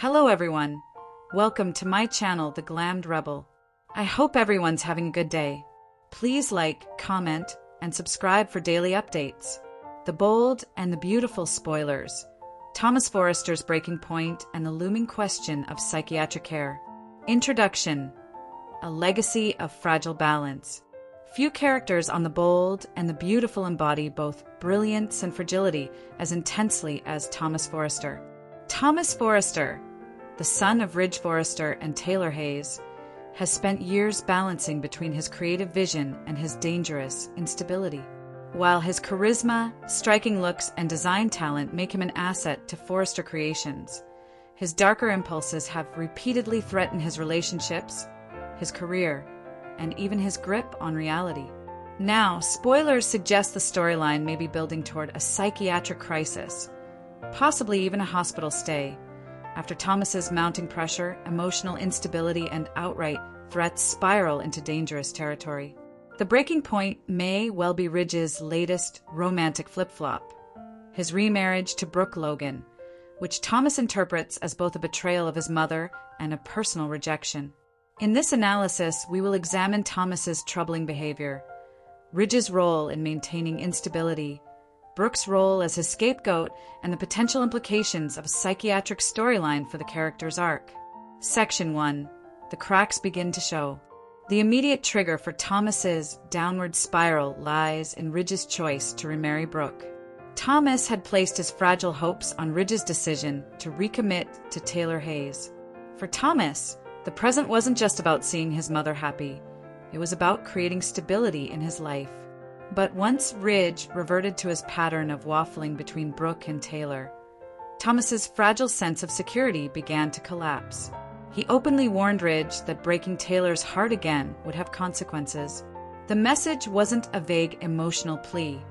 Hello everyone, welcome to my channel, The Glammed Rebel. I hope everyone's having a good day. Please like, comment, and subscribe for daily updates. The bold and the beautiful spoilers. Thomas Forrester's breaking point and the looming question of psychiatric care. Introduction. A legacy of fragile balance. Few characters on the bold and the beautiful embody both brilliance and fragility as intensely as Thomas Forrester. Thomas Forrester, the son of Ridge Forrester and Taylor Hayes, has spent years balancing between his creative vision and his dangerous instability. While his charisma, striking looks, and design talent make him an asset to Forrester Creations, his darker impulses have repeatedly threatened his relationships, his career, and even his grip on reality. Now, spoilers suggest the storyline may be building toward a psychiatric crisis, possibly even a hospital stay, after Thomas's mounting pressure, emotional instability, and outright threats spiral into dangerous territory. The breaking point may well be Ridge's latest romantic flip-flop, his remarriage to Brooke Logan, which Thomas interprets as both a betrayal of his mother and a personal rejection. In this analysis, we will examine Thomas's troubling behavior, Ridge's role in maintaining instability, Brooke's role as his scapegoat, and the potential implications of a psychiatric storyline for the character's arc. Section 1. The cracks begin to show. The immediate trigger for Thomas's downward spiral lies in Ridge's choice to remarry Brooke. Thomas had placed his fragile hopes on Ridge's decision to recommit to Taylor Hayes. For Thomas, the present wasn't just about seeing his mother happy. It was about creating stability in his life. But once Ridge reverted to his pattern of waffling between Brooke and Taylor, Thomas's fragile sense of security began to collapse. He openly warned Ridge that breaking Taylor's heart again would have consequences. The message wasn't a vague emotional plea.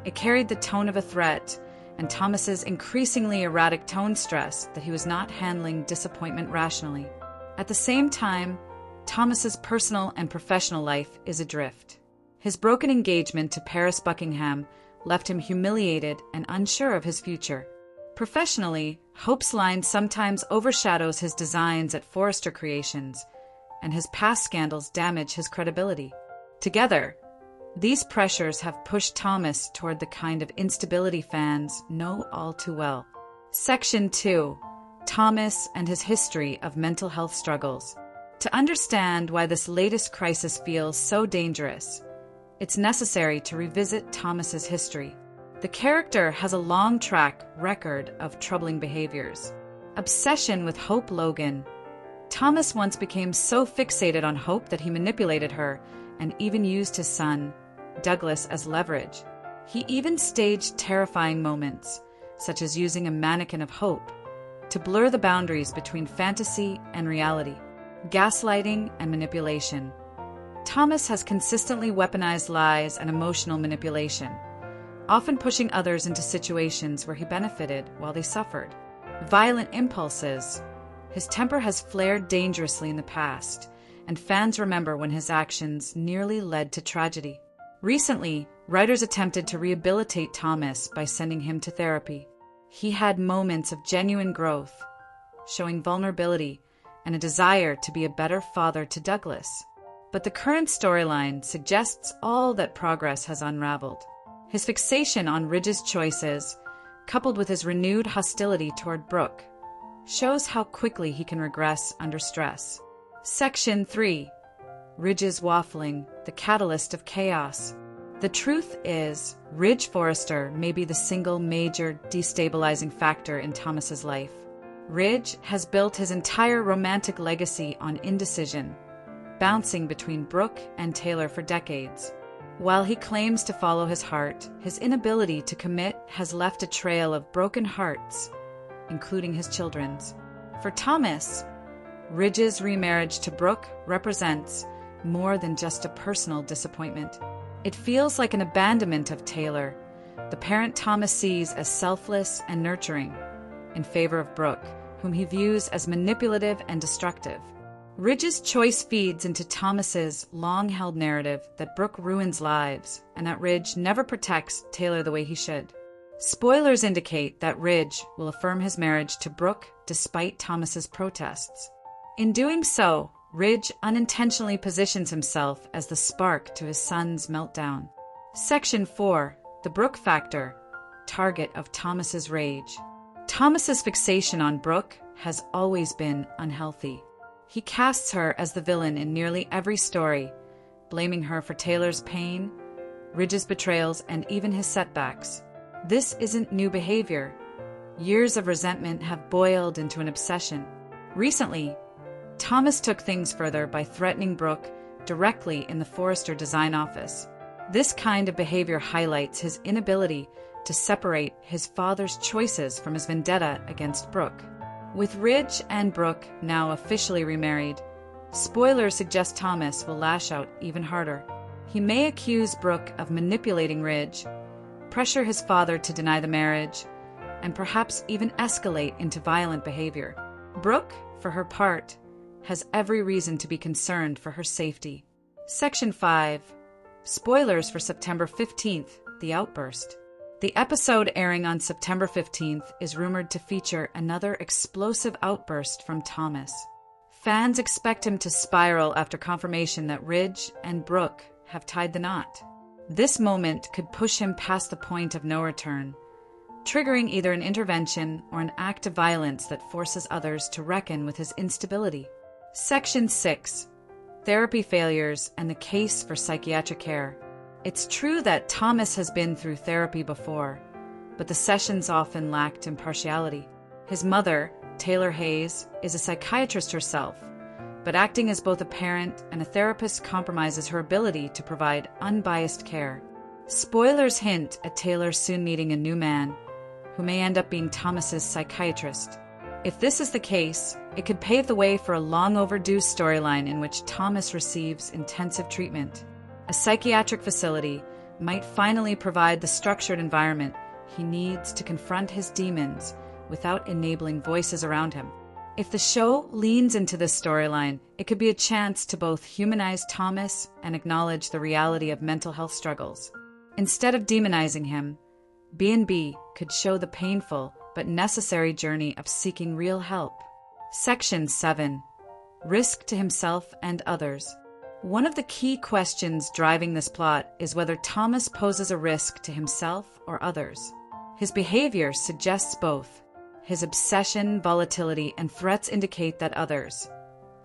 It carried the tone of a threat, and Thomas's increasingly erratic tone stressed that he was not handling disappointment rationally. At the same time, Thomas's personal and professional life is adrift. His broken engagement to Paris Buckingham left him humiliated and unsure of his future. Professionally, Hope's line sometimes overshadows his designs at Forrester Creations, and his past scandals damage his credibility. Together, these pressures have pushed Thomas toward the kind of instability fans know all too well. Section 2. Thomas and his history of mental health struggles. To understand why this latest crisis feels so dangerous, it's necessary to revisit Thomas's history. The character has a long track record of troubling behaviors. Obsession with Hope Logan. Thomas once became so fixated on Hope that he manipulated her and even used his son, Douglas, as leverage. He even staged terrifying moments, such as using a mannequin of Hope, to blur the boundaries between fantasy and reality. Gaslighting and manipulation. Thomas has consistently weaponized lies and emotional manipulation, often pushing others into situations where he benefited while they suffered. Violent impulses. His temper has flared dangerously in the past, and fans remember when his actions nearly led to tragedy. Recently, writers attempted to rehabilitate Thomas by sending him to therapy. He had moments of genuine growth, showing vulnerability and a desire to be a better father to Douglas. But the current storyline suggests all that progress has unraveled. His fixation on Ridge's choices, coupled with his renewed hostility toward Brooke, shows how quickly he can regress under stress. Section 3. Ridge's waffling, the catalyst of chaos. The truth is, Ridge Forrester may be the single major destabilizing factor in Thomas's life. Ridge has built his entire romantic legacy on indecision, bouncing between Brooke and Taylor for decades. While he claims to follow his heart, his inability to commit has left a trail of broken hearts, including his children's. For Thomas, Ridge's remarriage to Brooke represents more than just a personal disappointment. It feels like an abandonment of Taylor, the parent Thomas sees as selfless and nurturing, in favor of Brooke, whom he views as manipulative and destructive. Ridge's choice feeds into Thomas's long-held narrative that Brooke ruins lives and that Ridge never protects Taylor the way he should. Spoilers indicate that Ridge will affirm his marriage to Brooke despite Thomas's protests. In doing so, Ridge unintentionally positions himself as the spark to his son's meltdown. Section 4. The Brooke Factor, target of Thomas's rage. Thomas's fixation on Brooke has always been unhealthy. He casts her as the villain in nearly every story, blaming her for Taylor's pain, Ridge's betrayals, and even his setbacks. This isn't new behavior. Years of resentment have boiled into an obsession. Recently, Thomas took things further by threatening Brooke directly in the Forrester design office. This kind of behavior highlights his inability to separate his father's choices from his vendetta against Brooke. With Ridge and Brooke now officially remarried, spoilers suggest Thomas will lash out even harder. He may accuse Brooke of manipulating Ridge, pressure his father to deny the marriage, and perhaps even escalate into violent behavior. Brooke, for her part, has every reason to be concerned for her safety. Section 5. Spoilers for September 15th, The Outburst. The episode airing on September 15th is rumored to feature another explosive outburst from Thomas. Fans expect him to spiral after confirmation that Ridge and Brooke have tied the knot. This moment could push him past the point of no return, triggering either an intervention or an act of violence that forces others to reckon with his instability. Section 6. Therapy failures and the case for psychiatric care. It's true that Thomas has been through therapy before, but the sessions often lacked impartiality. His mother, Taylor Hayes, is a psychiatrist herself, but acting as both a parent and a therapist compromises her ability to provide unbiased care. Spoilers hint at Taylor soon meeting a new man, who may end up being Thomas's psychiatrist. If this is the case, it could pave the way for a long overdue storyline in which Thomas receives intensive treatment. A psychiatric facility might finally provide the structured environment he needs to confront his demons without enabling voices around him. If the show leans into this storyline, it could be a chance to both humanize Thomas and acknowledge the reality of mental health struggles. Instead of demonizing him, B&B could show the painful but necessary journey of seeking real help. Section 7. Risk to himself and others. One of the key questions driving this plot is whether Thomas poses a risk to himself or others. His behavior suggests both. His obsession, volatility, and threats indicate that others,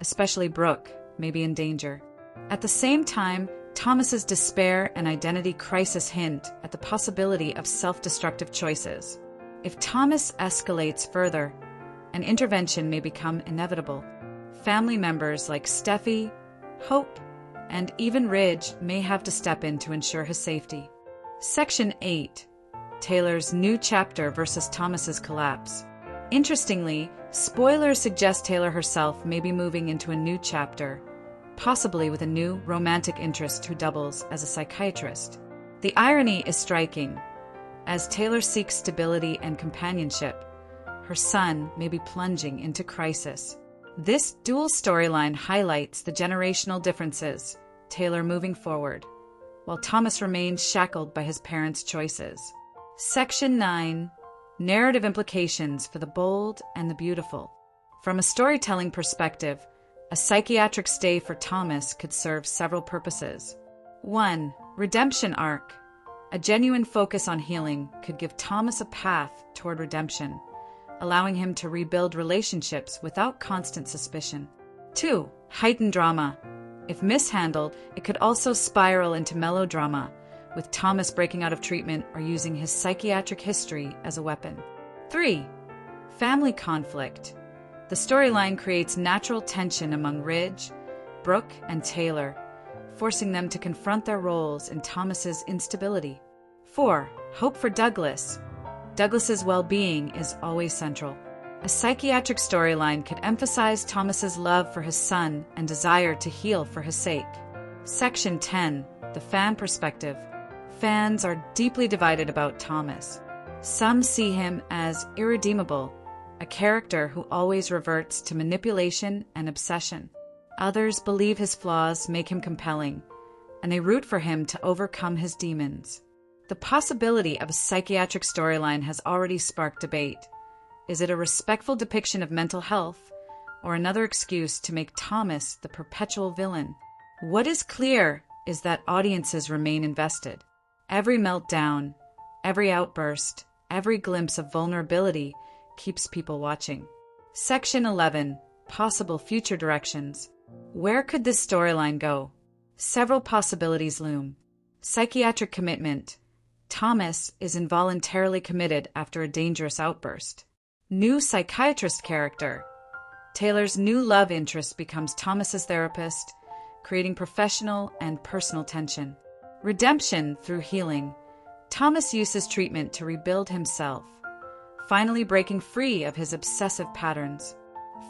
especially Brooke, may be in danger. At the same time, Thomas's despair and identity crisis hint at the possibility of self-destructive choices. If Thomas escalates further, an intervention may become inevitable. Family members like Steffi, Hope, and even Ridge may have to step in to ensure his safety. Section 8. Taylor's new chapter versus Thomas's collapse. Interestingly, spoilers suggest Taylor herself may be moving into a new chapter, possibly with a new romantic interest who doubles as a psychiatrist. The irony is striking. As Taylor seeks stability and companionship, her son may be plunging into crisis. This dual storyline highlights the generational differences, Taylor moving forward, while Thomas remains shackled by his parents' choices. Section 9. Narrative implications for the bold and the beautiful. From a storytelling perspective, a psychiatric stay for Thomas could serve several purposes. 1. Redemption arc. A genuine focus on healing could give Thomas a path toward redemption, allowing him to rebuild relationships without constant suspicion. 2. Heightened drama. If mishandled, it could also spiral into melodrama, with Thomas breaking out of treatment or using his psychiatric history as a weapon. 3. Family conflict. The storyline creates natural tension among Ridge, Brooke, and Taylor, forcing them to confront their roles in Thomas's instability. 4. Hope for Douglas. Douglas's well-being is always central. A psychiatric storyline could emphasize Thomas's love for his son and desire to heal for his sake. Section 10. The fan perspective. Fans are deeply divided about Thomas. Some see him as irredeemable, a character who always reverts to manipulation and obsession. Others believe his flaws make him compelling, and they root for him to overcome his demons. The possibility of a psychiatric storyline has already sparked debate. Is it a respectful depiction of mental health, or another excuse to make Thomas the perpetual villain? What is clear is that audiences remain invested. Every meltdown, every outburst, every glimpse of vulnerability keeps people watching. Section 11. Possible future directions. Where could this storyline go? Several possibilities loom. Psychiatric commitment. Thomas is involuntarily committed after a dangerous outburst. New psychiatrist character. Taylor's new love interest becomes Thomas's therapist, creating professional and personal tension. Redemption through healing. Thomas uses treatment to rebuild himself, finally breaking free of his obsessive patterns.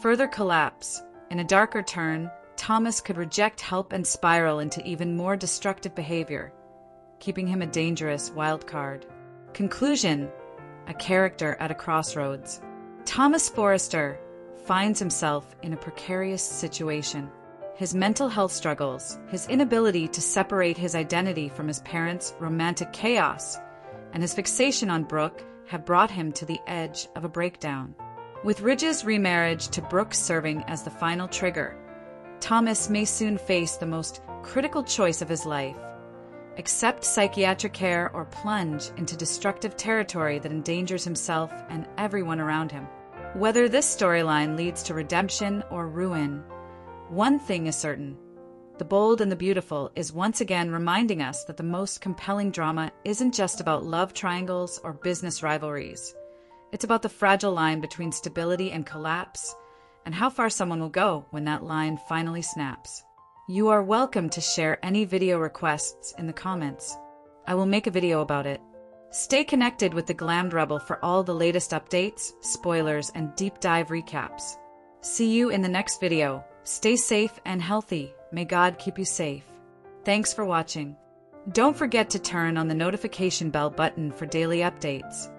Further collapse. In a darker turn, Thomas could reject help and spiral into even more destructive behavior, keeping him a dangerous wild card. Conclusion. A character at a crossroads. Thomas Forrester finds himself in a precarious situation. His mental health struggles, his inability to separate his identity from his parents' romantic chaos, and his fixation on Brooke have brought him to the edge of a breakdown. With Ridge's remarriage to Brooke serving as the final trigger, Thomas may soon face the most critical choice of his life: accept psychiatric care or plunge into destructive territory that endangers himself and everyone around him. Whether this storyline leads to redemption or ruin, one thing is certain: The Bold and the Beautiful is once again reminding us that the most compelling drama isn't just about love triangles or business rivalries. It's about the fragile line between stability and collapse, and how far someone will go when that line finally snaps. You are welcome to share any video requests in the comments. I will make a video about it. Stay connected with the Glammed Rebel for all the latest updates, spoilers, and deep dive recaps. See you in the next video. Stay safe and healthy. May God keep you safe. Thanks for watching. Don't forget to turn on the notification bell button for daily updates.